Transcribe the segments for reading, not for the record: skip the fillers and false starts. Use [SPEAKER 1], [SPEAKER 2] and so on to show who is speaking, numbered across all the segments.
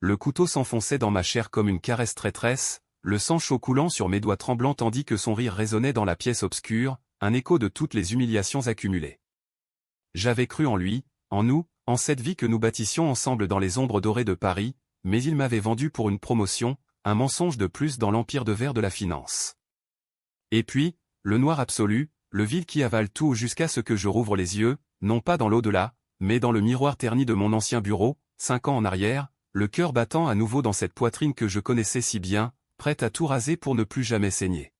[SPEAKER 1] Le couteau s'enfonçait dans ma chair comme une caresse traîtresse, le sang chaud coulant sur mes doigts tremblants tandis que son rire résonnait dans la pièce obscure, un écho de toutes les humiliations accumulées. J'avais cru en lui, en nous, en cette vie que nous bâtissions ensemble dans les ombres dorées de Paris, mais il m'avait vendu pour une promotion, un mensonge de plus dans l'empire de verre de la finance. Et puis, le noir absolu, le vide qui avale tout jusqu'à ce que je rouvre les yeux, non pas dans l'au-delà, mais dans le miroir terni de mon ancien bureau, 5 ans en arrière, le cœur battant à nouveau dans cette poitrine que je connaissais si bien, prête à tout raser pour ne plus jamais saigner.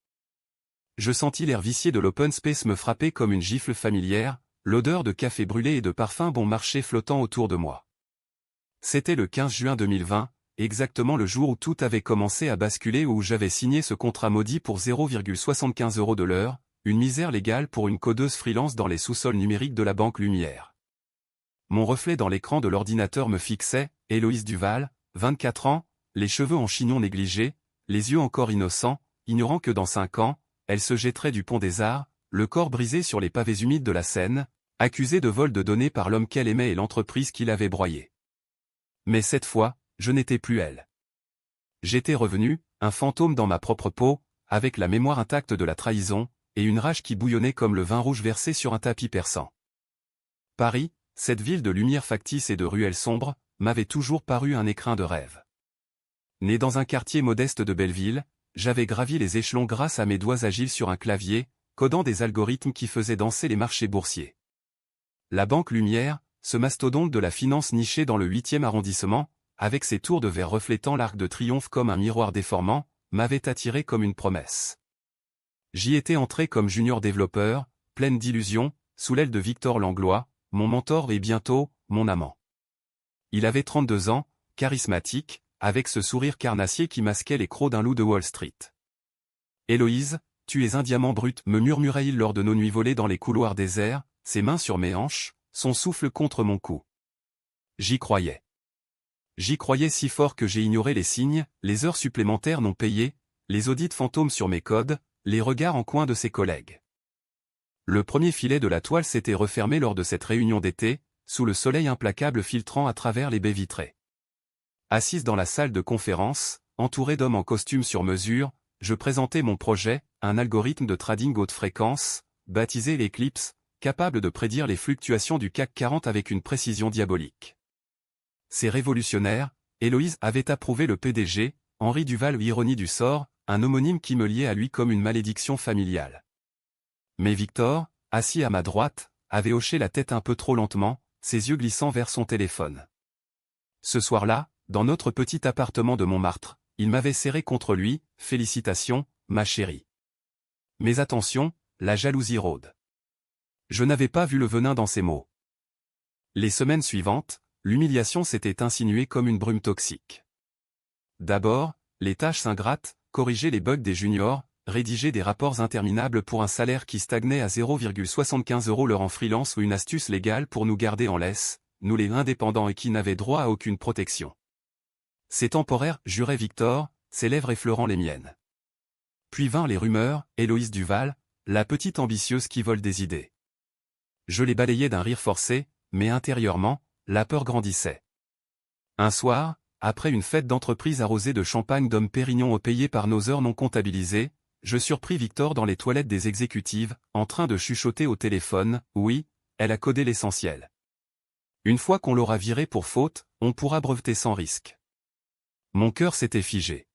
[SPEAKER 1] Je sentis l'air vicié de l'open space me frapper comme une gifle familière, l'odeur de café brûlé et de parfum bon marché flottant autour de moi. C'était le 15 juin 2020, exactement le jour où tout avait commencé à basculer, où j'avais signé ce contrat maudit pour 0,75 € de l'heure, une misère légale pour une codeuse freelance dans les sous-sols numériques de la Banque Lumière. Mon reflet dans l'écran de l'ordinateur me fixait, Héloïse Duval, 24 ans, les cheveux en chignon négligés, les yeux encore innocents, ignorant que dans 5 ans, elle se jetterait du pont des Arts, le corps brisé sur les pavés humides de la Seine, accusée de vol de données par l'homme qu'elle aimait et l'entreprise qui l'avait broyée. Mais cette fois, je n'étais plus elle. J'étais revenu, un fantôme dans ma propre peau, avec la mémoire intacte de la trahison, et une rage qui bouillonnait comme le vin rouge versé sur un tapis persan. Paris, cette ville de lumière factice et de ruelles sombres, m'avait toujours paru un écrin de rêve. Né dans un quartier modeste de Belleville, j'avais gravi les échelons grâce à mes doigts agiles sur un clavier, codant des algorithmes qui faisaient danser les marchés boursiers. La Banque Lumière, ce mastodonte de la finance niché dans le 8e arrondissement, avec ses tours de verre reflétant l'Arc de Triomphe comme un miroir déformant, m'avait attiré comme une promesse. J'y étais entré comme junior développeur, pleine d'illusions, sous l'aile de Victor Langlois, mon mentor et bientôt, mon amant. Il avait 32 ans, charismatique, avec ce sourire carnassier qui masquait les crocs d'un loup de Wall Street. « Héloïse, tu es un diamant brut » me murmurait-il lors de nos nuits volées dans les couloirs déserts, ses mains sur mes hanches, son souffle contre mon cou. J'y croyais. J'y croyais si fort que j'ai ignoré les signes, les heures supplémentaires non payées, les audits fantômes sur mes codes, les regards en coin de ses collègues. Le premier filet de la toile s'était refermé lors de cette réunion d'été, sous le soleil implacable filtrant à travers les baies vitrées. Assise dans la salle de conférence, entourée d'hommes en costume sur mesure, je présentais mon projet, un algorithme de trading haute fréquence, baptisé l'Eclipse, capable de prédire les fluctuations du CAC 40 avec une précision diabolique. C'est révolutionnaire, Héloïse avait approuvé le PDG, Henri Duval, ironie du sort, un homonyme qui me liait à lui comme une malédiction familiale. Mais Victor, assis à ma droite, avait hoché la tête un peu trop lentement, ses yeux glissant vers son téléphone. Ce soir-là, dans notre petit appartement de Montmartre, il m'avait serré contre lui, « Félicitations, ma chérie. » Mais attention, la jalousie rôde. Je n'avais pas vu le venin dans ces mots. Les semaines suivantes, l'humiliation s'était insinuée comme une brume toxique. D'abord, les tâches ingrates, corriger les bugs des juniors, rédiger des rapports interminables pour un salaire qui stagnait à 0,75 € l'heure en freelance ou une astuce légale pour nous garder en laisse, nous les indépendants et qui n'avaient droit à aucune protection. C'est temporaire, jurait Victor, ses lèvres effleurant les miennes. Puis vinrent les rumeurs, Héloïse Duval, la petite ambitieuse qui vole des idées. Je les balayais d'un rire forcé, mais intérieurement, la peur grandissait. Un soir, après une fête d'entreprise arrosée de champagne d'hommes Pérignon payés par nos heures non comptabilisées, je surpris Victor dans les toilettes des exécutives, en train de chuchoter au téléphone, « Oui, elle a codé l'essentiel. Une fois qu'on l'aura virée pour faute, on pourra breveter sans risque. » Mon cœur s'était figé.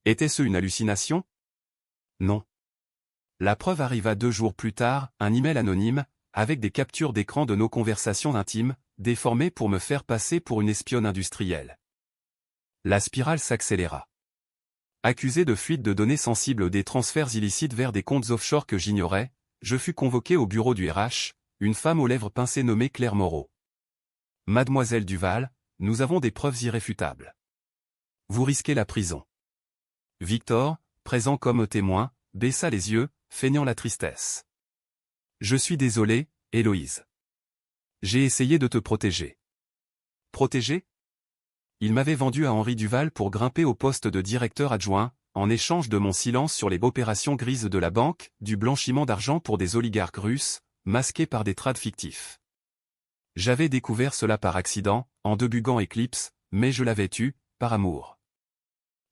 [SPEAKER 1] Était-ce une hallucination? Non. La preuve arriva 2 jours plus tard, un email anonyme, avec des captures d'écran de nos conversations intimes, déformées pour me faire passer pour une espionne industrielle. La spirale s'accéléra. Accusé de fuite de données sensibles, des transferts illicites vers des comptes offshore que j'ignorais, je fus convoqué au bureau du RH, une femme aux lèvres pincées nommée Claire Moreau. « Mademoiselle Duval, nous avons des preuves irréfutables. Vous risquez la prison. » Victor, présent comme témoin, baissa les yeux, feignant la tristesse. « Je suis désolé, Héloïse. J'ai essayé de te protéger. » Protéger? Il m'avait vendu à Henri Duval pour grimper au poste de directeur adjoint, en échange de mon silence sur les opérations grises de la banque, du blanchiment d'argent pour des oligarques russes, masqués par des trades fictifs. J'avais découvert cela par accident, en débuguant Eclipse, mais je l'avais tue, par amour.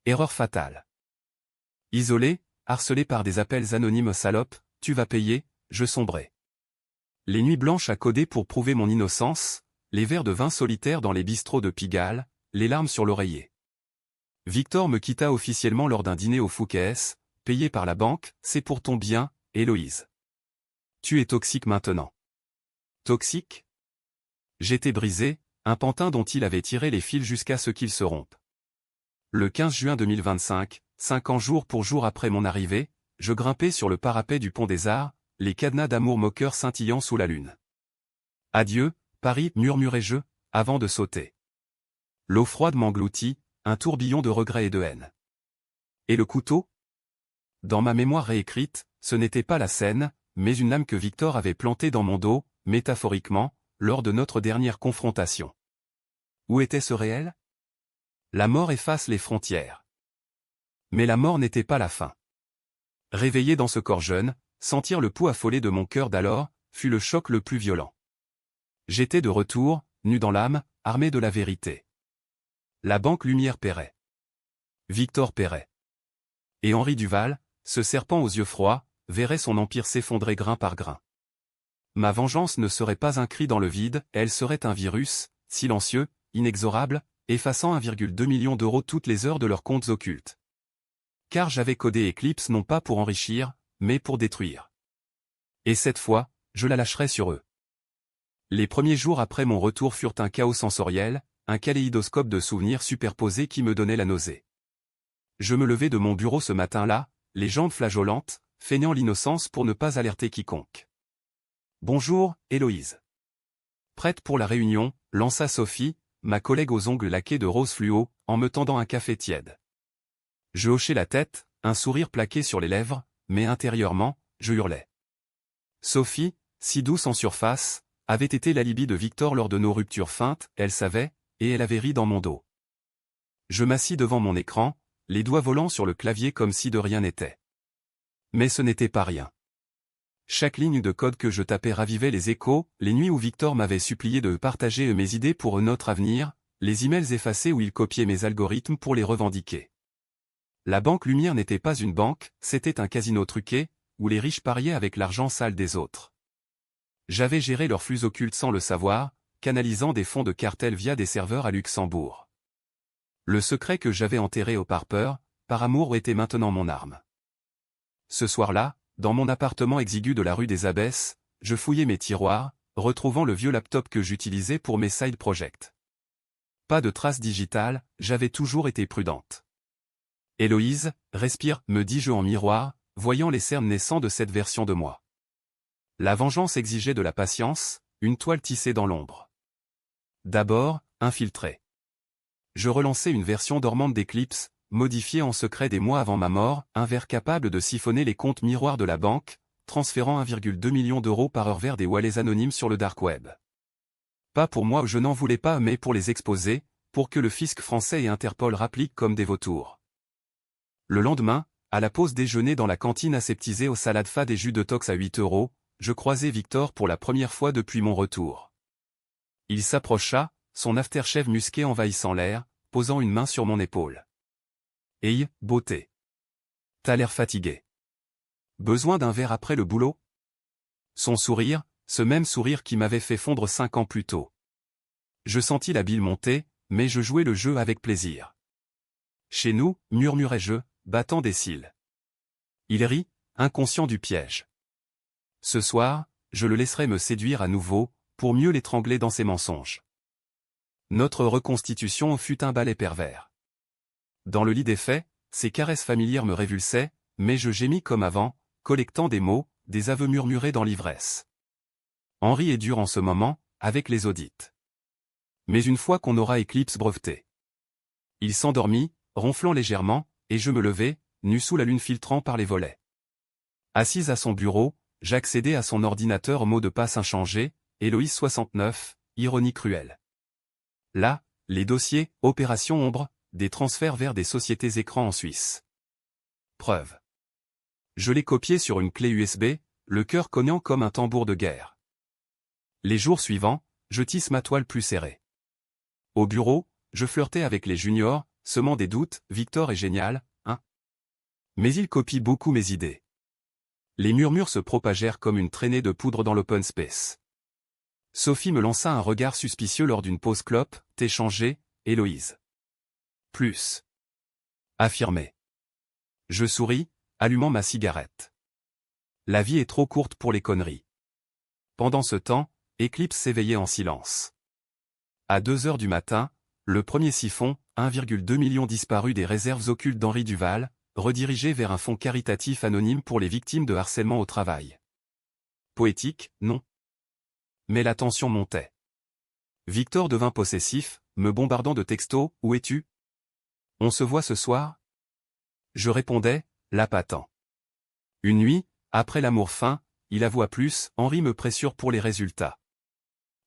[SPEAKER 1] Erreur fatale. Isolé, harcelé par des appels anonymes salope, tu vas payer, je sombrais. Les nuits blanches à coder pour prouver mon innocence, les verres de vin solitaires dans les bistrots de Pigalle, les larmes sur l'oreiller. Victor me quitta officiellement lors d'un dîner au Fouquet's, payé par la banque, c'est pour ton bien, Héloïse. Tu es toxique maintenant. Toxique? J'étais brisé, un pantin dont il avait tiré les fils jusqu'à ce qu'il se rompe. Le 15 juin 2025, 5 ans jour pour jour après mon arrivée, je grimpais sur le parapet du pont des Arts, les cadenas d'amour moqueurs scintillant sous la lune. Adieu, Paris, murmurai-je, avant de sauter. L'eau froide m'engloutit, un tourbillon de regrets et de haine. Et le couteau? Dans ma mémoire réécrite, ce n'était pas la scène, mais une lame que Victor avait plantée dans mon dos, métaphoriquement, lors de notre dernière confrontation. Où était ce réel? La mort efface les frontières. Mais la mort n'était pas la fin. Réveillé dans ce corps jeune, sentir le pouls affolé de mon cœur d'alors, fut le choc le plus violent. J'étais de retour, nu dans l'âme, armé de la vérité. La banque Lumière paierait. Victor paierait. Et Henri Duval, ce serpent aux yeux froids, verrait son empire s'effondrer grain par grain. Ma vengeance ne serait pas un cri dans le vide, elle serait un virus, silencieux, inexorable, effaçant 1,2 million d'euros toutes les heures de leurs comptes occultes. Car j'avais codé Eclipse non pas pour enrichir, mais pour détruire. Et cette fois, je la lâcherai sur eux. Les premiers jours après mon retour furent un chaos sensoriel, un kaléidoscope de souvenirs superposés qui me donnait la nausée. Je me levai de mon bureau ce matin-là, les jambes flageolantes, feignant l'innocence pour ne pas alerter quiconque. Bonjour, Héloïse. Prête pour la réunion, lança Sophie, ma collègue aux ongles laqués de rose fluo, en me tendant un café tiède. Je hochai la tête, un sourire plaqué sur les lèvres, mais intérieurement, je hurlais. Sophie, si douce en surface, avait été l'alibi de Victor lors de nos ruptures feintes, elle savait, et elle avait ri dans mon dos. Je m'assis devant mon écran, les doigts volant sur le clavier comme si de rien n'était. Mais ce n'était pas rien. Chaque ligne de code que je tapais ravivait les échos, les nuits où Victor m'avait supplié de partager mes idées pour notre avenir, les emails effacés où il copiait mes algorithmes pour les revendiquer. La banque Lumière n'était pas une banque, c'était un casino truqué, où les riches pariaient avec l'argent sale des autres. J'avais géré leurs flux occultes sans le savoir, canalisant des fonds de cartel via des serveurs à Luxembourg. Le secret que j'avais enterré par peur, par amour était maintenant mon arme. Ce soir-là, dans mon appartement exigu de la rue des Abbesses, je fouillais mes tiroirs, retrouvant le vieux laptop que j'utilisais pour mes side projects. Pas de traces digitales, j'avais toujours été prudente. Héloïse, respire, me dis-je en miroir, voyant les cernes naissants de cette version de moi. La vengeance exigeait de la patience, une toile tissée dans l'ombre. D'abord, infiltrée. Je relançais une version dormante d'Eclipse, modifiée en secret des mois avant ma mort, un verre capable de siphonner les comptes miroirs de la banque, transférant 1,2 million d'euros par heure vers des wallets anonymes sur le dark web. Pas pour moi, je n'en voulais pas, mais pour les exposer, pour que le fisc français et Interpol rappliquent comme des vautours. Le lendemain, à la pause déjeuner dans la cantine aseptisée aux salades fades et jus de tox à 8 €, je croisai Victor pour la première fois depuis mon retour. Il s'approcha, son aftershave musqué envahissant l'air, posant une main sur mon épaule. Hey, beauté. T'as l'air fatigué. Besoin d'un verre après le boulot? Son sourire, ce même sourire qui m'avait fait fondre 5 ans plus tôt. Je sentis la bile monter, mais je jouais le jeu avec plaisir. Chez nous, murmurai-je, battant des cils. Il rit, inconscient du piège. Ce soir, je le laisserai me séduire à nouveau, pour mieux l'étrangler dans ses mensonges. Notre reconstitution fut un ballet pervers. Dans le lit des faits, ses caresses familières me révulsaient, mais je gémis comme avant, collectant des mots, des aveux murmurés dans l'ivresse. Henri est dur en ce moment, avec les audits. Mais une fois qu'on aura Eclipse breveté. Il s'endormit, ronflant légèrement, et je me levai, nu sous la lune filtrant par les volets. Assise à son bureau, j'accédai à son ordinateur au mot de passe inchangé, Héloïse 69, ironie cruelle. Là, les dossiers, opération ombre, des transferts vers des sociétés écrans en Suisse. Preuve. Je l'ai copié sur une clé USB, le cœur cognant comme un tambour de guerre. Les jours suivants, je tisse ma toile plus serrée. Au bureau, je flirtais avec les juniors, semant des doutes, Victor est génial, hein? Mais il copie beaucoup mes idées. Les murmures se propagèrent comme une traînée de poudre dans l'open space. Sophie me lança un regard suspicieux lors d'une pause clope, t'es changé, Héloïse. Plus. Affirmé. Je souris, allumant ma cigarette. La vie est trop courte pour les conneries. Pendant ce temps, Eclipse s'éveillait en silence. À 2 heures du matin, le premier siphon, 1,2 million disparu des réserves occultes d'Henri Duval, redirigé vers un fonds caritatif anonyme pour les victimes de harcèlement au travail. Poétique, non. Mais la tension montait. Victor devint possessif, me bombardant de textos, où es-tu? On se voit ce soir? Je répondais, l'appâtant. Une nuit, après l'amour fin, il avoua plus, Henri me pressure pour les résultats.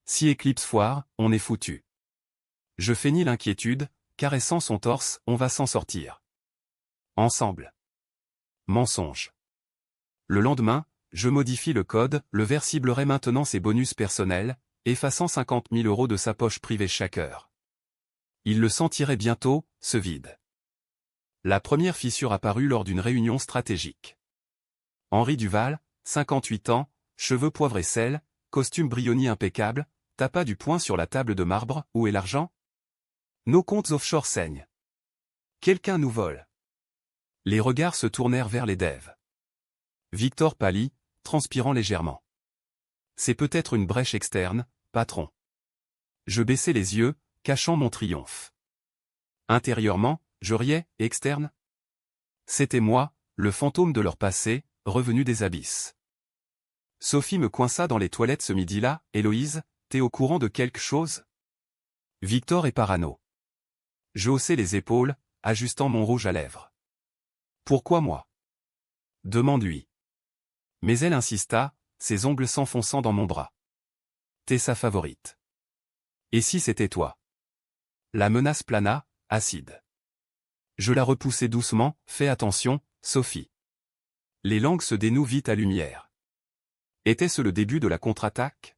[SPEAKER 1] Si Eclipse foire, on est foutu. Je feignis l'inquiétude, caressant son torse, on va s'en sortir. Ensemble. Mensonge. Le lendemain, je modifie le code, le ver ciblerait maintenant ses bonus personnels, effaçant 50 000 € de sa poche privée chaque heure. Il le sentirait bientôt, ce vide. La première fissure apparut lors d'une réunion stratégique. Henri Duval, 58 ans, cheveux poivre et sel, costume Brioni impeccable, tapa du poing sur la table de marbre, où est l'argent? Nos comptes offshore saignent. Quelqu'un nous vole. Les regards se tournèrent vers les devs. Victor pâlit, transpirant légèrement. C'est peut-être une brèche externe, patron. Je baissai les yeux, cachant mon triomphe. Intérieurement, je riais, externe? C'était moi, le fantôme de leur passé, revenu des abysses. Sophie me coinça dans les toilettes ce midi-là, Héloïse, t'es au courant de quelque chose? Victor est parano. Je haussai les épaules, ajustant mon rouge à lèvres. Pourquoi moi? Demande-lui. Mais elle insista, ses ongles s'enfonçant dans mon bras. T'es sa favorite. Et si c'était toi? La menace plana, acide. Je la repoussai doucement, fais attention, Sophie. Les langues se dénouent vite à lumière. Était-ce le début de la contre-attaque?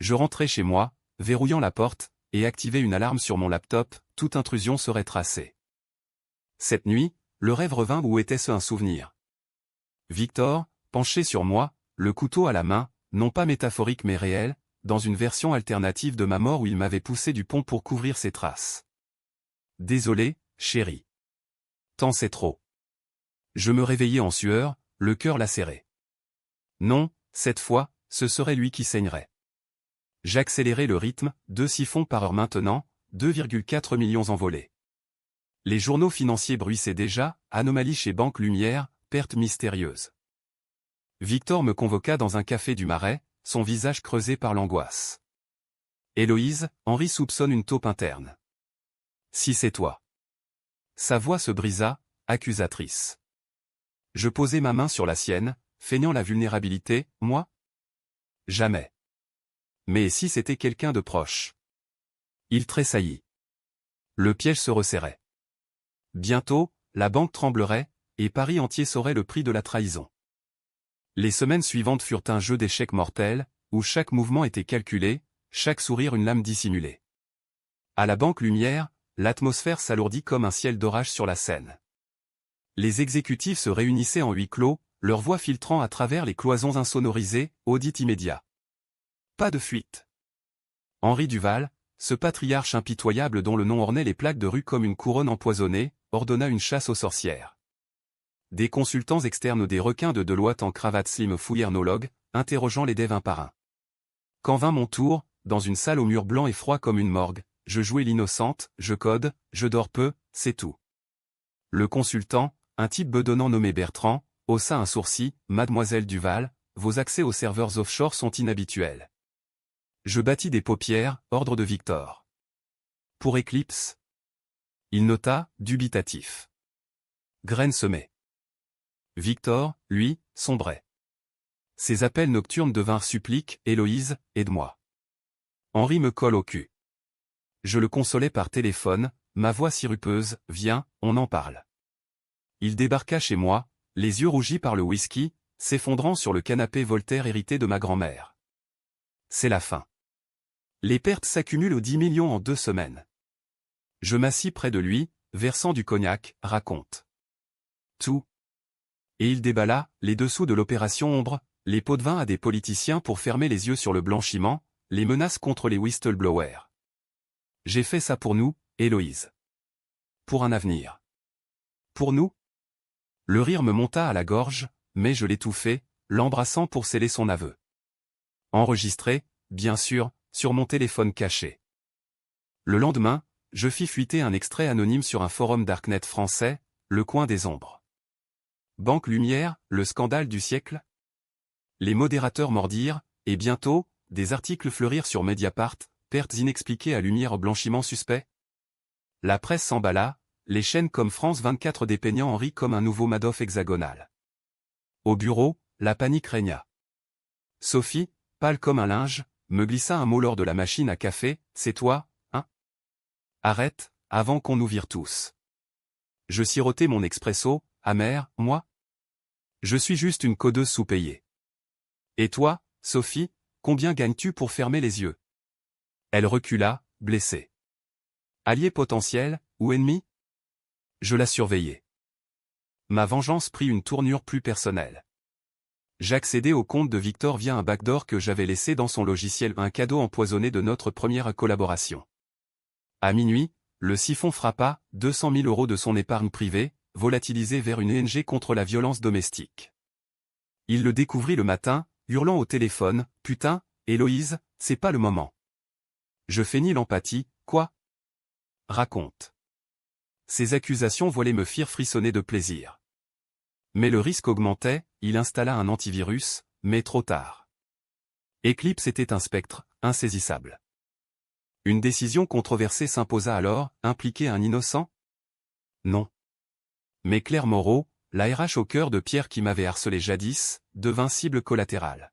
[SPEAKER 1] Je rentrai chez moi, verrouillant la porte, et activai une alarme sur mon laptop, toute intrusion serait tracée. Cette nuit, le rêve revint ou était-ce un souvenir? Victor, penché sur moi, le couteau à la main, non pas métaphorique mais réel, dans une version alternative de ma mort où il m'avait poussé du pont pour couvrir ses traces. Désolé, chérie. Tant c'est trop. Je me réveillai en sueur, le cœur lacéré. Non, cette fois, ce serait lui qui saignerait. J'accélérai le rythme, 2 siphons par heure maintenant, 2,4 millions envolés. Les journaux financiers bruissaient déjà, anomalie chez Banque Lumière, perte mystérieuse. Victor me convoqua dans un café du Marais, son visage creusé par l'angoisse. Héloïse, Henri soupçonne une taupe interne. Si c'est toi. Sa voix se brisa, accusatrice. Je posai ma main sur la sienne, feignant la vulnérabilité, moi? Jamais. Mais si c'était quelqu'un de proche? Il tressaillit. Le piège se resserrait. Bientôt, la banque tremblerait, et Paris entier saurait le prix de la trahison. Les semaines suivantes furent un jeu d'échecs mortel, où chaque mouvement était calculé, chaque sourire une lame dissimulée. À la Banque Lumière, l'atmosphère s'alourdit comme un ciel d'orage sur la Seine. Les exécutifs se réunissaient en huis clos, leurs voix filtrant à travers les cloisons insonorisées, audit immédiat. Pas de fuite. Henri Duval, ce patriarche impitoyable dont le nom ornait les plaques de rue comme une couronne empoisonnée, ordonna une chasse aux sorcières. Des consultants externes ou des requins de Deloitte en cravate slim fouillèrent nos logs, interrogeant les devs un par un. Quand vint mon tour, dans une salle aux murs blancs et froids comme une morgue, je jouais l'innocente, je code, je dors peu, c'est tout. Le consultant, un type bedonnant nommé Bertrand, haussa un sourcil, Mademoiselle Duval, vos accès aux serveurs offshore sont inhabituels. Je battis des paupières, ordre de Victor. Pour Eclipse? Il nota, dubitatif. Graine semée. Victor, lui, sombrait. Ses appels nocturnes devinrent suppliques, Héloïse, aide-moi. Henri me colle au cul. Je le consolais par téléphone, ma voix sirupeuse, viens, on en parle. Il débarqua chez moi, les yeux rougis par le whisky, s'effondrant sur le canapé Voltaire hérité de ma grand-mère. C'est la fin. Les pertes s'accumulent aux 10 millions en 2 semaines. Je m'assis près de lui, versant du cognac, raconte. Tout. Et il déballa, les dessous de l'opération Ombre, les pots de vin à des politiciens pour fermer les yeux sur le blanchiment, les menaces contre les whistleblowers. J'ai fait ça pour nous, Héloïse. Pour un avenir. Pour nous? Le rire me monta à la gorge, mais je l'étouffai, l'embrassant pour sceller son aveu. Enregistré, bien sûr, sur mon téléphone caché. Le lendemain, je fis fuiter un extrait anonyme sur un forum Darknet français, Le Coin des Ombres. Banque Lumière, le scandale du siècle? Les modérateurs mordirent, et bientôt, des articles fleurirent sur Mediapart, pertes inexpliquées à Lumière blanchiment suspect. La presse s'emballa, les chaînes comme France 24 dépeignant Henri comme un nouveau Madoff hexagonal. Au bureau, la panique régna. Sophie, pâle comme un linge, me glissa un mot lors de la machine à café, « C'est toi, hein? Arrête, avant qu'on nous vire tous. » Je sirotai mon expresso, amer, moi? Je suis juste une codeuse sous-payée. Et toi, Sophie, combien gagnes-tu pour fermer les yeux? Elle recula, blessée. Allié potentiel, ou ennemi? Je la surveillais. Ma vengeance prit une tournure plus personnelle. J'accédais au compte de Victor via un backdoor que j'avais laissé dans son logiciel, un cadeau empoisonné de notre première collaboration. À minuit, le siphon frappa, 200 000 € de son épargne privée, volatilisée vers une ONG contre la violence domestique. Il le découvrit le matin, hurlant au téléphone, « Putain, Héloïse, c'est pas le moment. » Je feignis l'empathie, « Quoi? » Raconte. Ces accusations voilées me firent frissonner de plaisir. Mais le risque augmentait, il installa un antivirus, mais trop tard. Eclipse était un spectre, insaisissable. Une décision controversée s'imposa alors, impliquer un innocent? Non. Mais Claire Moreau, la RH au cœur de pierre qui m'avait harcelé jadis, devint cible collatérale.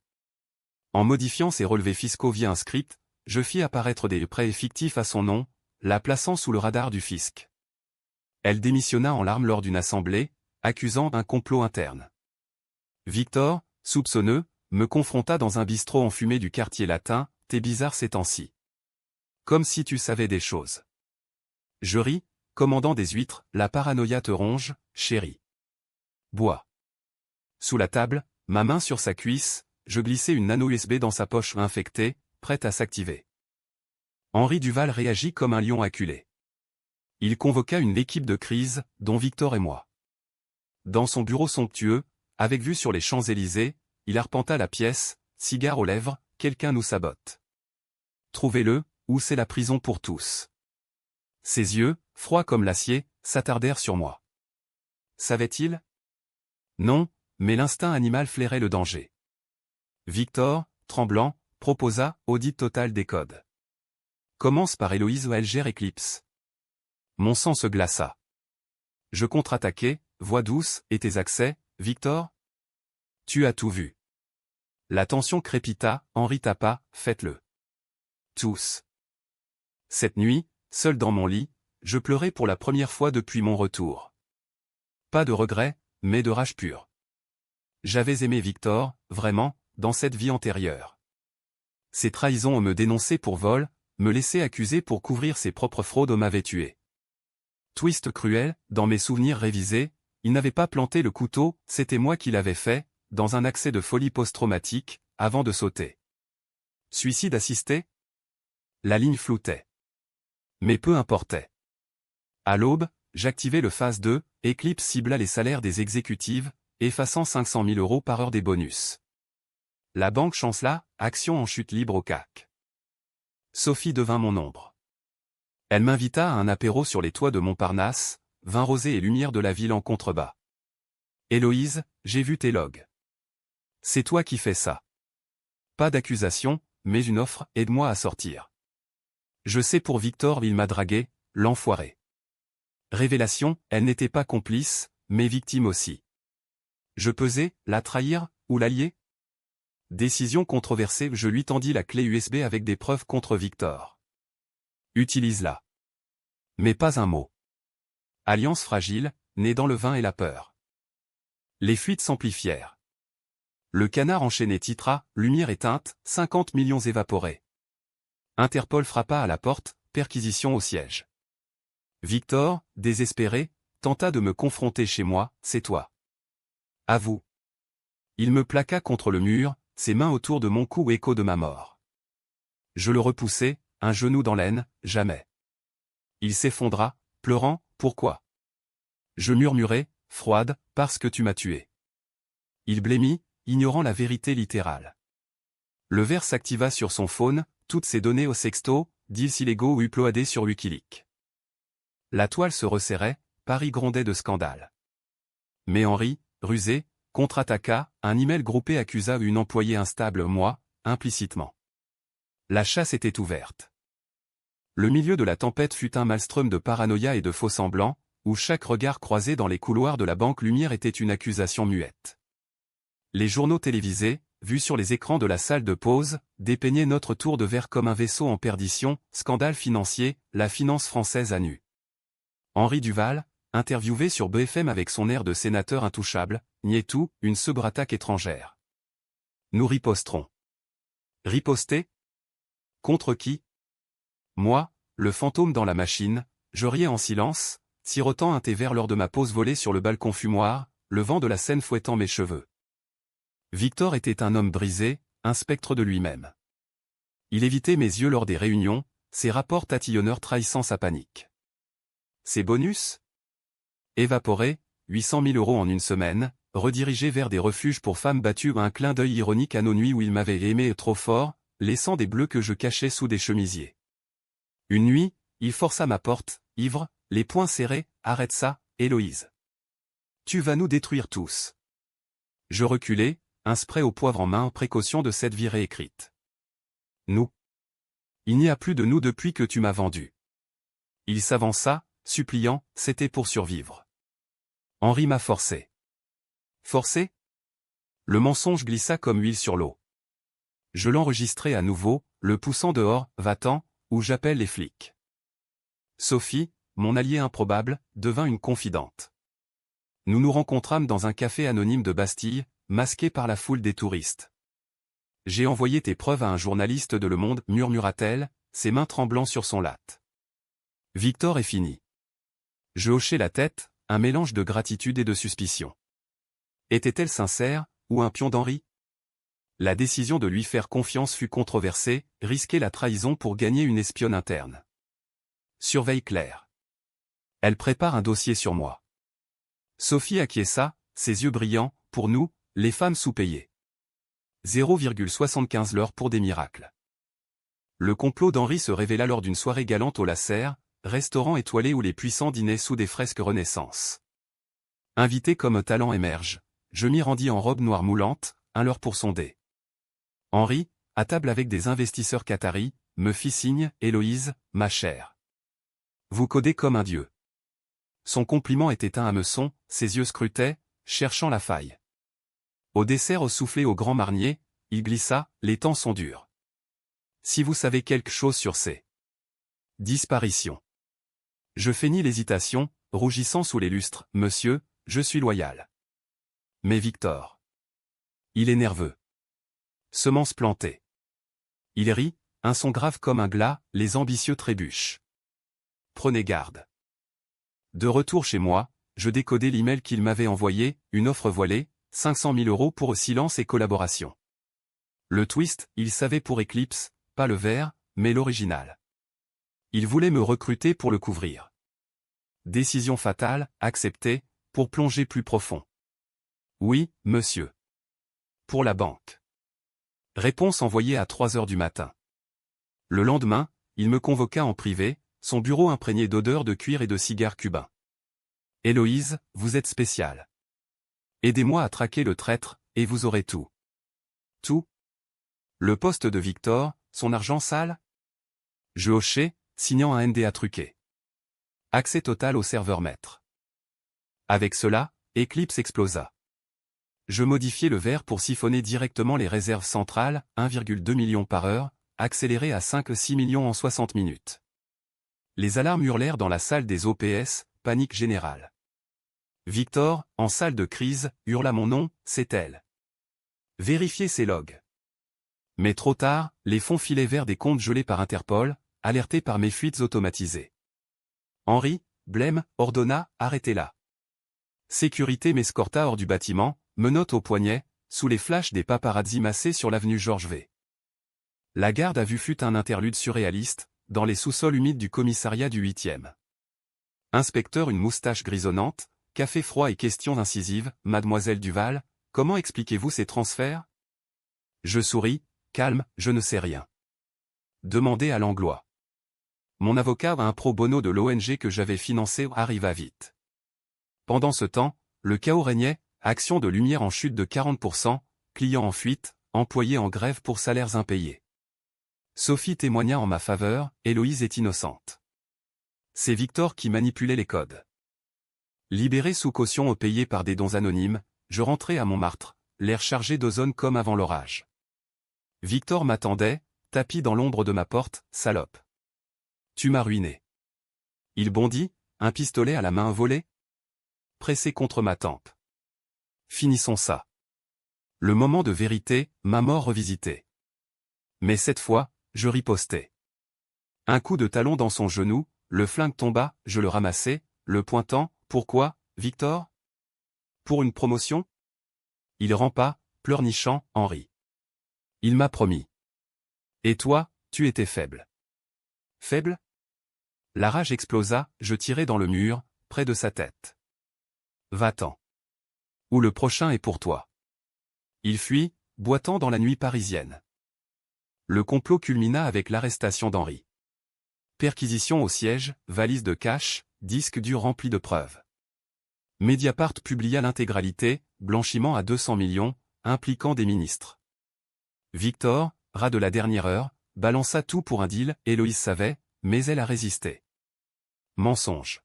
[SPEAKER 1] En modifiant ses relevés fiscaux via un script, je fis apparaître des prêts fictifs à son nom, la plaçant sous le radar du fisc. Elle démissionna en larmes lors d'une assemblée, accusant un complot interne. Victor, soupçonneux, me confronta dans un bistrot enfumé du quartier latin, « T'es bizarre ces temps-ci. Comme si tu savais des choses. » Je ris, commandant des huîtres, « La paranoïa te ronge, chérie. Bois. » Sous la table, ma main sur sa cuisse, je glissai une nano USB dans sa poche infectée, prête à s'activer. Henri Duval réagit comme un lion acculé. Il convoqua une équipe de crise, dont Victor et moi. Dans son bureau somptueux, avec vue sur les Champs-Élysées, il arpenta la pièce, cigare aux lèvres, « Quelqu'un nous sabote. Trouvez-le, ou c'est la prison pour tous. » Ses yeux, froids comme l'acier, s'attardèrent sur moi. Savait-il? Non, mais l'instinct animal flairait le danger. Victor, tremblant, proposa, audit total des codes. Commence par Héloïse ou elle gère Eclipse. Mon sang se glaça. Je contre-attaquai, voix douce, et tes accès, Victor? Tu as tout vu. La tension crépita, Henri tapa, faites-le. Tous. Cette nuit, seul dans mon lit, je pleurais pour la première fois depuis mon retour. Pas de regret, mais de rage pure. J'avais aimé Victor, vraiment, dans cette vie antérieure. Ses trahisons me dénonçaient pour vol, me laissaient accuser pour couvrir ses propres fraudes m'avaient tué. Twist cruel, dans mes souvenirs révisés, il n'avait pas planté le couteau, c'était moi qui l'avais fait, dans un accès de folie post-traumatique, avant de sauter. Suicide assisté? La ligne floutait. Mais peu importait. À l'aube, j'activai le phase 2, Eclipse cibla les salaires des exécutives, effaçant 500 000 € par heure des bonus. La banque chancela, action en chute libre au CAC. Sophie devint mon ombre. Elle m'invita à un apéro sur les toits de Montparnasse, vin rosé et lumière de la ville en contrebas. Héloïse, j'ai vu tes logs. C'est toi qui fais ça. Pas d'accusation, mais une offre, aide-moi à sortir. Je sais pour Victor il m'a dragué, l'enfoiré. Révélation, elle n'était pas complice, mais victime aussi. Je pesais, la trahir, ou l'allier? Décision controversée, je lui tendis la clé USB avec des preuves contre Victor. Utilise-la. Mais pas un mot. Alliance fragile, née dans le vin et la peur. Les fuites s'amplifièrent. Le canard enchaîné titra, lumière éteinte, 50 millions évaporés. Interpol frappa à la porte, perquisition au siège. Victor, désespéré, tenta de me confronter chez moi, c'est toi. À vous. Il me plaqua contre le mur, ses mains autour de mon cou écho de ma mort. Je le repoussai, un genou dans l'aine, jamais. Il s'effondra, pleurant, pourquoi? Je murmurai, froide, parce que tu m'as tué. Il blêmit, ignorant la vérité littérale. Le verre s'activa sur son phone, toutes ses données au sexto, deals illégaux ou uploadés sur Wikileaks. La toile se resserrait, Paris grondait de scandale. Mais Henri, rusé, contre-attaqua, un email groupé accusa une employée instable, moi, implicitement. La chasse était ouverte. Le milieu de la tempête fut un maelstrom de paranoïa et de faux-semblants, où chaque regard croisé dans les couloirs de la Banque Lumière était une accusation muette. Les journaux télévisés, vus sur les écrans de la salle de pause, dépeignaient notre tour de verre comme un vaisseau en perdition, scandale financier, la finance française à nu. Henri Duval, interviewé sur BFM avec son air de sénateur intouchable, niait tout, une cyberattaque étrangère. Nous riposterons. Riposter? Contre qui? Moi, le fantôme dans la machine, je riais en silence, sirotant un thé vert lors de ma pause volée sur le balcon fumoir, le vent de la Seine fouettant mes cheveux. Victor était un homme brisé, un spectre de lui-même. Il évitait mes yeux lors des réunions, ses rapports tatillonneurs trahissant sa panique. Ses bonus? Évaporés, 800 000 € en une semaine, redirigés vers des refuges pour femmes battues, un clin d'œil ironique à nos nuits où il m'avait aimé trop fort, laissant des bleus que je cachais sous des chemisiers. Une nuit, il força ma porte, ivre, les poings serrés, arrête ça, Héloïse. Tu vas nous détruire tous. Je reculai, un spray au poivre en main, précaution de cette vie réécrite. Nous. Il n'y a plus de nous depuis que tu m'as vendu. Il s'avança, suppliant, c'était pour survivre. Henri m'a forcé. Forcé? Le mensonge glissa comme huile sur l'eau. Je l'enregistrai à nouveau, le poussant dehors, va-t'en, ou j'appelle les flics. Sophie, mon alliée improbable, devint une confidente. Nous nous rencontrâmes dans un café anonyme de Bastille, masqué par la foule des touristes. J'ai envoyé tes preuves à un journaliste de Le Monde, murmura-t-elle, ses mains tremblant sur son latte. Victor est fini. Je hochai la tête, un mélange de gratitude et de suspicion. Était-elle sincère, ou un pion d'Henri? La décision de lui faire confiance fut controversée, risquer la trahison pour gagner une espionne interne. Surveille Claire. Elle prépare un dossier sur moi. Sophie acquiesça, ses yeux brillants, pour nous, les femmes sous-payées. 0,75 l'heure pour des miracles. Le complot d'Henri se révéla lors d'une soirée galante au Lasserre, restaurant étoilé où les puissants dînaient sous des fresques Renaissance. Invité comme talent émerge, je m'y rendis en robe noire moulante, un leurre pour sonder. Henri, à table avec des investisseurs qataris, me fit signe, Héloïse, ma chère. Vous codez comme un dieu. Son compliment était un hameçon, ses yeux scrutaient, cherchant la faille. Au dessert soufflé au grand marnier, il glissa, les temps sont durs. Si vous savez quelque chose sur ces disparitions. Je feignis l'hésitation, rougissant sous les lustres, monsieur, je suis loyal. Mais Victor. Il est nerveux. Semence plantée. Il rit, un son grave comme un glas, les ambitieux trébuchent. Prenez garde. De retour chez moi, je décodai l'email qu'il m'avait envoyé, une offre voilée, 500 000 € pour silence et collaboration. Le twist, il savait pour Eclipse, pas le vert, mais l'original. Il voulait me recruter pour le couvrir. Décision fatale, acceptée, pour plonger plus profond. Oui, monsieur. Pour la banque. Réponse envoyée à 3 heures du matin. Le lendemain, il me convoqua en privé, son bureau imprégné d'odeurs de cuir et de cigares cubains. Héloïse, vous êtes spéciale. Aidez-moi à traquer le traître, et vous aurez tout. Tout? Le poste de Victor, son argent sale? Je hochai, signant un NDA truqué. Accès total au serveur maître. Avec cela, Eclipse explosa. Je modifiai le verre pour siphonner directement les réserves centrales, 1,2 million par heure, accéléré à 5-6 millions en 60 minutes. Les alarmes hurlèrent dans la salle des OPS, panique générale. Victor, en salle de crise, hurla mon nom, c'est elle. Vérifiez ses logs. Mais trop tard, les fonds filaient vers des comptes gelés par Interpol, alertés par mes fuites automatisées. Henri, Blême, ordonna, arrêtez-la. Sécurité m'escorta hors du bâtiment, menottes au poignet, sous les flashs des paparazzi massés sur l'avenue Georges V. La garde à vue fut un interlude surréaliste, dans les sous-sols humides du commissariat du 8e. Inspecteur, une moustache grisonnante, café froid et questions incisives, Mademoiselle Duval, comment expliquez-vous ces transferts? Je souris, calme, je ne sais rien. Demandez à Langlois. Mon avocat, un pro bono de l'ONG que j'avais financé, arriva vite. Pendant ce temps, le chaos régnait, action de lumière en chute de 40%, clients en fuite, employés en grève pour salaires impayés. Sophie témoigna en ma faveur, Héloïse est innocente. C'est Victor qui manipulait les codes. Libéré sous caution ou payé par des dons anonymes, je rentrais à Montmartre, l'air chargé d'ozone comme avant l'orage. Victor m'attendait, tapi dans l'ombre de ma porte, salope. Tu m'as ruiné. Il bondit, un pistolet à la main volé, pressé contre ma tempe. Finissons ça. Le moment de vérité, ma mort revisitée. Mais cette fois, je ripostai. Un coup de talon dans son genou, le flingue tomba, je le ramassai, le pointant, pourquoi, Victor? Pour une promotion? Il rampa, pleurnichant, Henri. Il m'a promis. Et toi, tu étais faible. Faible? La rage explosa, je tirai dans le mur, près de sa tête. Va-t'en. Ou le prochain est pour toi. Il fuit, boitant dans la nuit parisienne. Le complot culmina avec l'arrestation d'Henri. Perquisition au siège, valise de cash, disque dur rempli de preuves. Mediapart publia l'intégralité, blanchiment à 200 millions, impliquant des ministres. Victor, rat de la dernière heure, balança tout pour un deal, Héloïse savait, mais elle a résisté. Mensonge.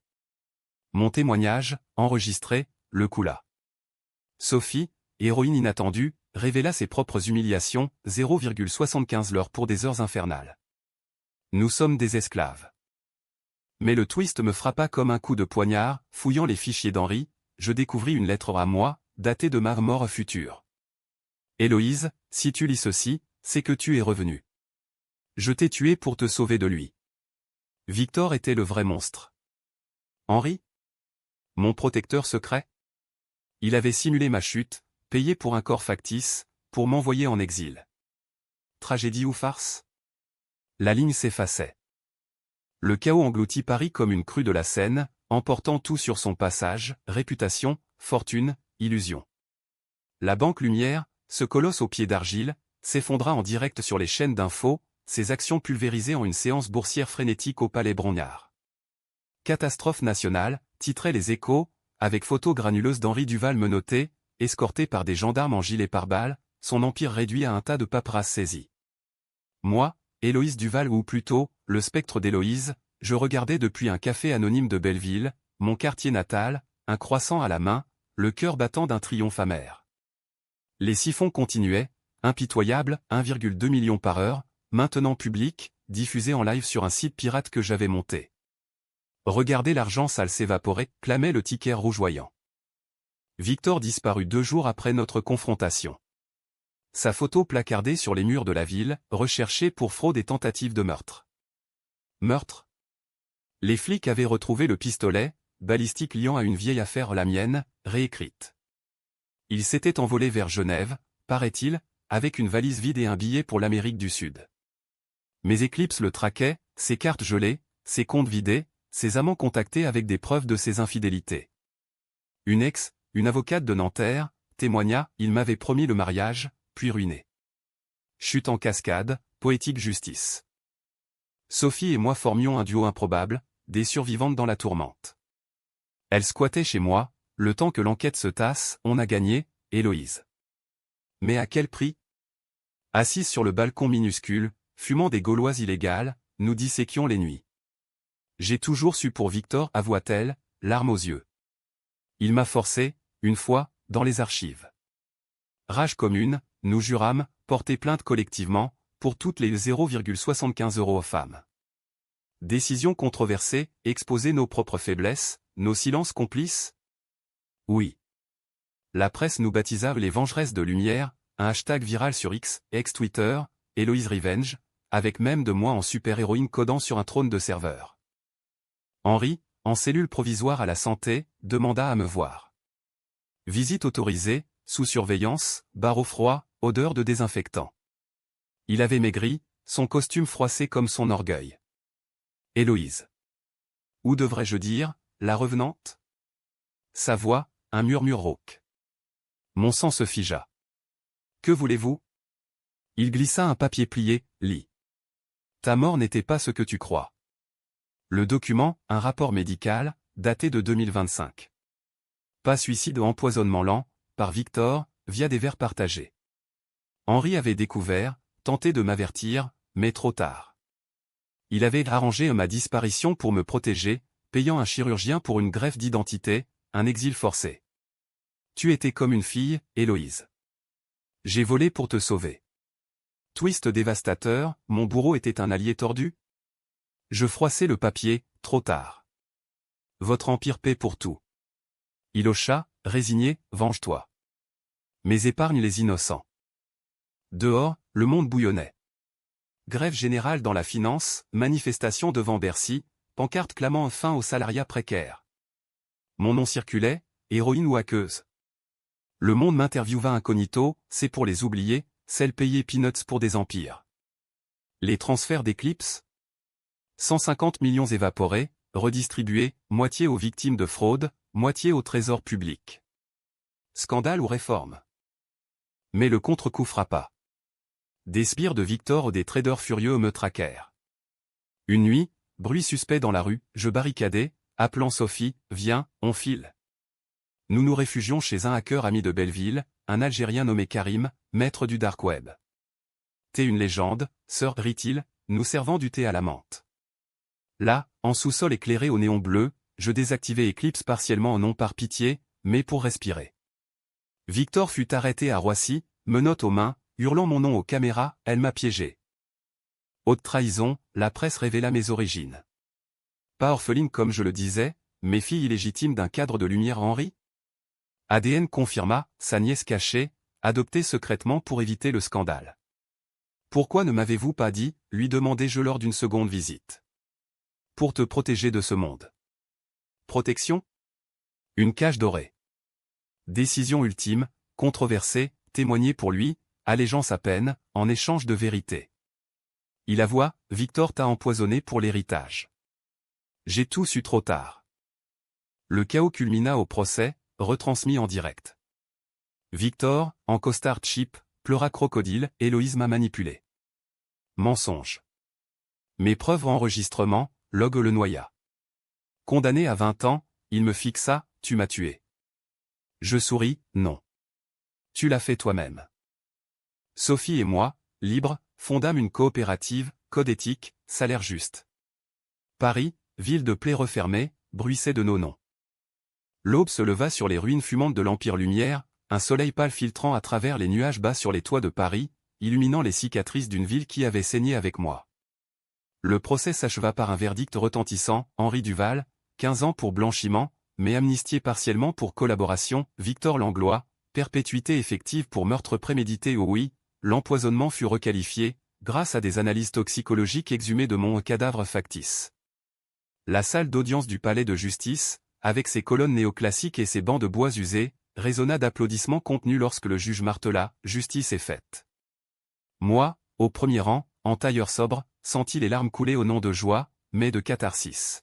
[SPEAKER 1] Mon témoignage, enregistré, le coula. Sophie, héroïne inattendue, révéla ses propres humiliations, 0,75 l'heure pour des heures infernales. Nous sommes des esclaves. Mais le twist me frappa comme un coup de poignard, fouillant les fichiers d'Henri, je découvris une lettre à moi, datée de ma mort future. Héloïse, si tu lis ceci, c'est que tu es revenu. Je t'ai tué pour te sauver de lui. Victor était le vrai monstre. Henri? Mon protecteur secret? Il avait simulé ma chute, payé pour un corps factice, pour m'envoyer en exil. Tragédie ou farce? La ligne s'effaçait. Le chaos engloutit Paris comme une crue de la Seine, emportant tout sur son passage, réputation, fortune, illusion. La Banque Lumière, ce colosse aux pieds d'argile, s'effondra en direct sur les chaînes d'infos, ses actions pulvérisées en une séance boursière frénétique au Palais Brongniart. Catastrophe nationale, titraient les Échos, avec photo granuleuse d'Henri Duval menotté, escorté par des gendarmes en gilet pare-balles, son empire réduit à un tas de paperasses saisies. Moi, Héloïse Duval ou plutôt, le spectre d'Héloïse, je regardais depuis un café anonyme de Belleville, mon quartier natal, un croissant à la main, le cœur battant d'un triomphe amer. Les siphons continuaient, impitoyables, 1,2 million par heure, maintenant publics, diffusés en live sur un site pirate que j'avais monté. Regardez l'argent sale s'évaporer, clamait le ticket rougeoyant. Victor disparut 2 jours après notre confrontation. Sa photo placardée sur les murs de la ville, recherchée pour fraude et tentative de meurtre. Meurtre? Les flics avaient retrouvé le pistolet, balistique liant à une vieille affaire la mienne, réécrite. Il s'était envolé vers Genève, paraît-il, avec une valise vide et un billet pour l'Amérique du Sud. Mes éclipses le traquaient, ses cartes gelées, ses comptes vidés, ses amants contactés avec des preuves de ses infidélités. Une avocate de Nanterre, témoigna, il m'avait promis le mariage, puis ruiné. Chute en cascade, poétique justice. Sophie et moi formions un duo improbable, des survivantes dans la tourmente. Elle squattait chez moi, le temps que l'enquête se tasse, on a gagné, Héloïse. Mais à quel prix? Assise sur le balcon minuscule, fumant des gauloises illégales, nous disséquions les nuits. J'ai toujours su pour Victor, avoua-t-elle, larmes aux yeux. Il m'a forcé, une fois, dans les archives. Rage commune, nous jurâmes, porter plainte collectivement, pour toutes les 0,75 € aux femmes. Décision controversée, exposer nos propres faiblesses, nos silences complices? Oui. La presse nous baptisa les Vengeresses de Lumière, un hashtag viral sur X, ex-Twitter, Héloïse Revenge, avec même de moi en super-héroïne codant sur un trône de serveur. Henri, en cellule provisoire à la santé, demanda à me voir. Visite autorisée, sous surveillance, barreau froid, odeur de désinfectant. Il avait maigri, son costume froissé comme son orgueil. Héloïse. Ou devrais-je dire, la revenante? Sa voix, un murmure rauque. Mon sang se figea. Que voulez-vous? Il glissa un papier plié, lis. Ta mort n'était pas ce que tu crois. Le document, un rapport médical, daté de 2025. Pas suicide ou empoisonnement lent, par Victor, via des verres partagés. Henri avait découvert, tenté de m'avertir, mais trop tard. Il avait arrangé ma disparition pour me protéger, payant un chirurgien pour une greffe d'identité, un exil forcé. Tu étais comme une fille, Héloïse. J'ai volé pour te sauver. Twist dévastateur, mon bourreau était un allié tordu? Je froissai le papier, trop tard. Votre empire paie pour tout. Il hocha, résigné, venge-toi. Mais épargne les innocents. Dehors, le monde bouillonnait. Grève générale dans la finance, manifestation devant Bercy, pancarte clamant fin au salariat précaire. Mon nom circulait, héroïne ou hackeuse. Le monde m'interviewa incognito, c'est pour les oubliés, celle payée peanuts pour des empires. Les transferts d'Eclipse? 150 millions évaporés, redistribués, moitié aux victimes de fraude, moitié au trésor public. Scandale ou réforme? Mais le contre-coup frappa. Des sbires de Victor ou des traders furieux me traquèrent. Une nuit, bruit suspect dans la rue, je barricadai, appelant Sophie, viens, on file. Nous nous réfugions chez un hacker ami de Belleville, un Algérien nommé Karim, maître du dark web. T'es une légende, sœur, rit-il, nous servant du thé à la menthe. Là, en sous-sol éclairé au néon bleu, je désactivai Eclipse partiellement non par pitié, mais pour respirer. Victor fut arrêté à Roissy, menottes aux mains, hurlant mon nom aux caméras, elle m'a piégé. Haute trahison, la presse révéla mes origines. Pas orpheline comme je le disais, mais fille illégitime d'un cadre de lumière Henri? ADN confirma, sa nièce cachée, adoptée secrètement pour éviter le scandale. Pourquoi ne m'avez-vous pas dit, lui demandai-je lors d'une seconde visite. Pour te protéger de ce monde. Protection? Une cage dorée. Décision ultime, controversée, témoigner pour lui, allégeance à peine, en échange de vérité. Il avoua, Victor t'a empoisonné pour l'héritage. J'ai tout su trop tard. Le chaos culmina au procès, retransmis en direct. Victor, en costard cheap, pleura crocodile, Héloïse m'a manipulé. Mensonge. Mes preuves enregistrement, Log le noya. Condamné à 20 ans, il me fixa, tu m'as tué. Je souris, non. Tu l'as fait toi-même. Sophie et moi, libres, fondâmes une coopérative, code éthique, salaire juste. Paris, ville de plaies refermées, bruissait de nos noms. L'aube se leva sur les ruines fumantes de l'Empire Lumière, un soleil pâle filtrant à travers les nuages bas sur les toits de Paris, illuminant les cicatrices d'une ville qui avait saigné avec moi. Le procès s'acheva par un verdict retentissant, Henri Duval, 15 ans pour blanchiment, mais amnistié partiellement pour collaboration, Victor Langlois, perpétuité effective pour meurtre prémédité oui, l'empoisonnement fut requalifié, grâce à des analyses toxicologiques exhumées de mon cadavre factice. La salle d'audience du palais de justice, avec ses colonnes néoclassiques et ses bancs de bois usés, résonna d'applaudissements contenus lorsque le juge martela, justice est faite. Moi, au premier rang, en tailleur sobre, sentis les larmes couler au nom de joie, mais de catharsis.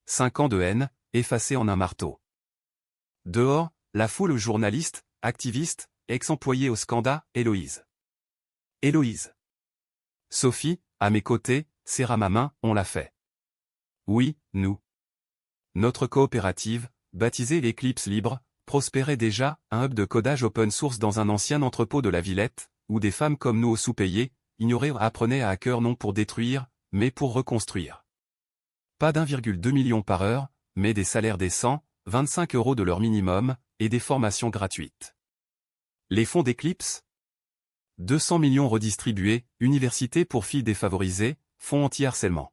[SPEAKER 1] 5 ans de haine, effacés en un marteau. Dehors, la foule journalistes, activistes, ex-employés au scandale, Héloïse. Héloïse. Sophie, à mes côtés, serra ma main, on l'a fait. Oui, nous. Notre coopérative, baptisée l'Eclipse Libre, prospérait déjà, un hub de codage open source dans un ancien entrepôt de la Villette, où des femmes comme nous aux sous-payés, ignorées apprenaient à hacker non pour détruire, mais pour reconstruire. Pas d'1,2 million par heure, mais des salaires décents, 25 € de leur minimum, et des formations gratuites. Les fonds d'Eclipse? 200 millions redistribués, université pour filles défavorisées, fonds anti-harcèlement.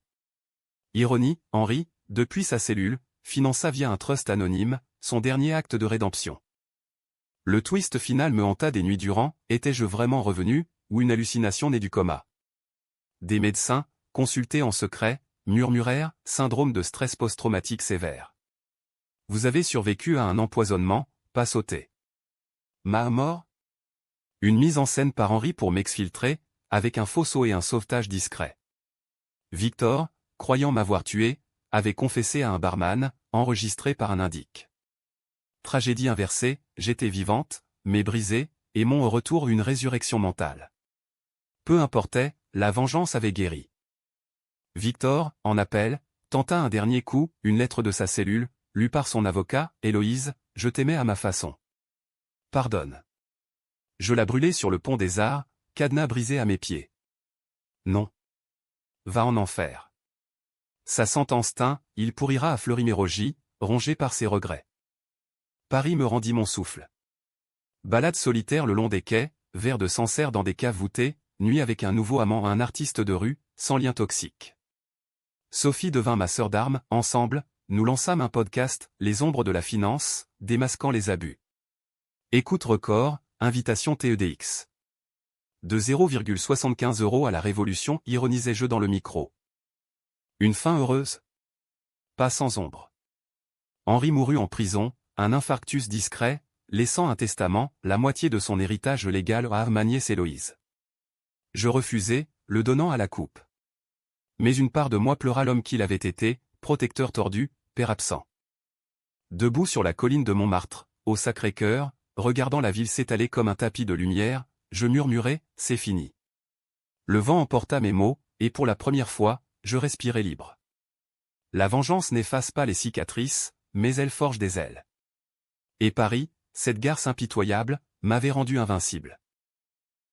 [SPEAKER 1] Ironie, Henri, depuis sa cellule, finança via un trust anonyme, son dernier acte de rédemption. Le twist final me hanta des nuits durant, étais-je vraiment revenu, ou une hallucination née du coma? Des médecins, consultés en secret, murmurèrent, syndrome de stress post-traumatique sévère. Vous avez survécu à un empoisonnement, pas sauté. Ma mort? Une mise en scène par Henry pour m'exfiltrer, avec un faux saut et un sauvetage discret. Victor, croyant m'avoir tué, avait confessé à un barman, enregistré par un indique. Tragédie inversée, j'étais vivante, mais brisée, et mon au retour une résurrection mentale. Peu importait, la vengeance avait guéri. Victor, en appel, tenta un dernier coup, une lettre de sa cellule, lue par son avocat, Héloïse, je t'aimais à ma façon. Pardonne. Je la brûlais sur le pont des Arts, cadenas brisé à mes pieds. Non. Va en enfer. Sa sentence tint, il pourrira à Fleury-Mérogis, rongé par ses regrets. Paris me rendit mon souffle. Balade solitaire le long des quais, verre de Sancerre dans des caves voûtées, nuit avec un nouveau amant, un artiste de rue, sans lien toxique. Sophie devint ma sœur d'armes, ensemble, nous lançâmes un podcast, Les ombres de la finance, démasquant les abus. Écoute record, invitation TEDx. De 0,75 € à la révolution, ironisais-je dans le micro. Une fin heureuse? Pas sans ombre. Henri mourut en prison, un infarctus discret, laissant un testament, la moitié de son héritage légal à Armagnès Héloïse. Je refusai, le donnant à la coupe. Mais une part de moi pleura l'homme qu'il avait été, protecteur tordu, père absent. Debout sur la colline de Montmartre, au Sacré-Cœur, regardant la ville s'étaler comme un tapis de lumière, je murmurai, c'est fini. Le vent emporta mes mots, et pour la première fois, je respirai libre. La vengeance n'efface pas les cicatrices, mais elle forge des ailes. Et Paris, cette gare impitoyable, m'avait rendu invincible.